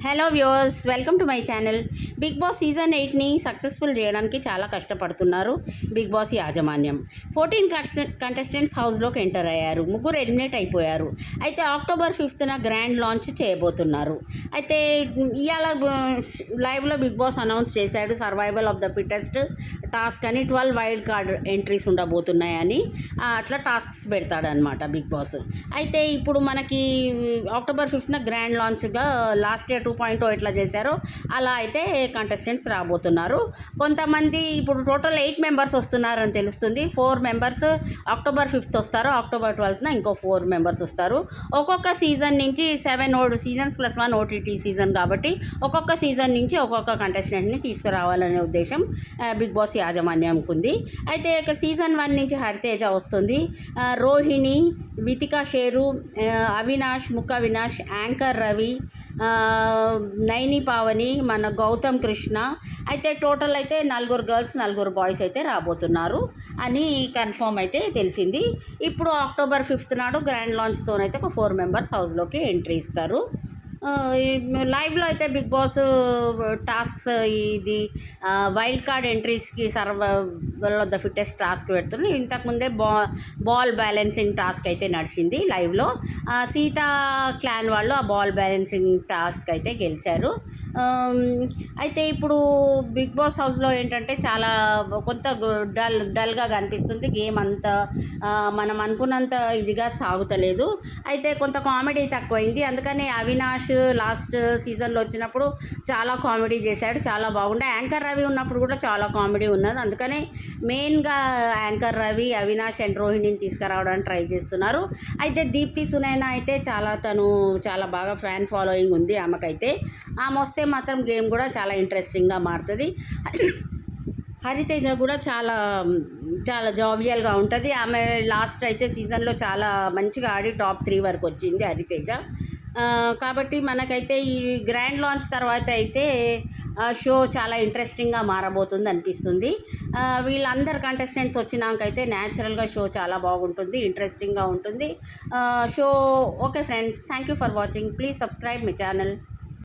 Hello viewers, welcome to my channel. Bigg Boss season 8ని successful చేయడానికి చాలా కష్టపడుతున్నారు బిగ్ బాస్ యాజమాన్యం. 14 కంటెస్టెంట్స్ హౌస్లోకి ఎంటర్ అయ్యారు. ముగ్గురు ఎలిమినేట్ అయిపోయారు. అయితే అక్టోబర్ 5న గ్రాండ్ లాంచ్ చేయబోతున్నారు. అయితే ఇవాళ లైవ్లో బిగ్ బాస్ అనౌన్స్ చేశాడు survival of the fittest task అని. 12 వైల్డ్ కార్డ్ ఎంట్రీస్ ఉండబోతున్నాయని అట్లా టాస్క్స్ పెడతాడనమాట బిగ్ బాస్. అయితే ఇప్పుడు మనకి అక్టోబర్ 5న గ్రాండ్ లాంచ్గా లాస్ట్ ఇయర్ 2.0 ఎట్లా చేశారో అలా అయితే కంటెస్టెంట్స్ రాబోతున్నారు. కొంతమంది ఇప్పుడు టోటల్ 8 మెంబర్స్ వస్తున్నారని తెలుస్తుంది. 4 మెంబర్స్ అక్టోబర్ 5th వస్తారు. అక్టోబర్ 12న ఇంకో 4 మెంబర్స్ వస్తారు. ఒక్కొక్క సీజన్ నుంచి 7 సీజన్స్ +1 ఓటీటీ సీజన్ కాబట్టి ఒక్కొక్క సీజన్ నుంచి ఒక్కొక్క కంటెస్టెంట్ని తీసుకురావాలనే ఉద్దేశం బిగ్ బాస్ యాజమాన్యంకు ఉంది. అయితే ఇక సీజన్ 1 నుంచి హరితేజ వస్తుంది. రోహిణి, వితికా షేరు, అవినాష్, ముక్క అవినాష్, యాంకర్ రవి, నైని పావని, మన గౌతమ్ కృష్ణ, అయితే టోటల్ అయితే 4 గర్ల్స్ 4 బాయ్స్ అయితే రాబోతున్నారు అని కన్ఫర్మ్ అయితే తెలిసింది. ఇప్పుడు అక్టోబర్ 5th నాడు గ్రాండ్ లాంచ్తోనైతే ఒక 4 మెంబర్స్ హౌస్లోకి ఎంట్రీ ఇస్తారు. లైవ్లో అయితే బిగ్ బాస్ టాస్క్స్ ఇది వైల్డ్ కార్డ్ ఎంట్రీస్కి survival of the fittest task పెడుతున్నారు. ఇంతకుముందే బాల్ బ్యాలెన్సింగ్ టాస్క్ అయితే నడిచింది లైవ్లో. సీతా క్లాన్ వాళ్ళు ఆ బాల్ బ్యాలెన్సింగ్ టాస్క్ అయితే గెలిచారు. అయితే ఇప్పుడు బిగ్ బాస్ హౌస్లో ఏంటంటే చాలా కొంత డల్గా కనిపిస్తుంది. గేమ్ అంతా మనం అనుకున్నంత ఇదిగా సాగుతలేదు. అయితే కొంత కామెడీ తక్కువైంది. అందుకని అవినాష్ లాస్ట్ సీజన్లో వచ్చినప్పుడు చాలా కామెడీ చేశాడు, చాలా బాగుండే. యాంకర్ రవి ఉన్నప్పుడు కూడా చాలా కామెడీ ఉన్నది. అందుకనే మెయిన్గా యాంకర్ రవి, అవినాష్ అండ్ రోహిణిని తీసుకురావడానికి ట్రై చేస్తున్నారు. అయితే దీప్తి సునైనా అయితే తను చాలా బాగా ఫ్యాన్ ఫాలోయింగ్ ఉంది ఆమెకైతే. ఆమె వస్తే మాత్రం గేమ్ కూడా చాలా ఇంట్రెస్టింగ్గా మారుతుంది. హరితేజ కూడా చాలా జావియల్గా ఉంటుంది. ఆమె లాస్ట్ అయితే సీజన్లో చాలా మంచిగా ఆడి టాప్ 3 వరకు వచ్చింది హరితేజ. కాబట్టి మనకైతే ఈ గ్రాండ్ లాంచ్ తర్వాత అయితే షో చాలా ఇంట్రెస్టింగ్గా మారబోతుంది అనిపిస్తుంది. వీళ్ళందరు కంటెస్టెంట్స్ వచ్చినాకైతే న్యాచురల్గా షో చాలా బాగుంటుంది, ఇంట్రెస్టింగ్గా ఉంటుంది show. Okay friends, thank you for watching. Please subscribe my channel.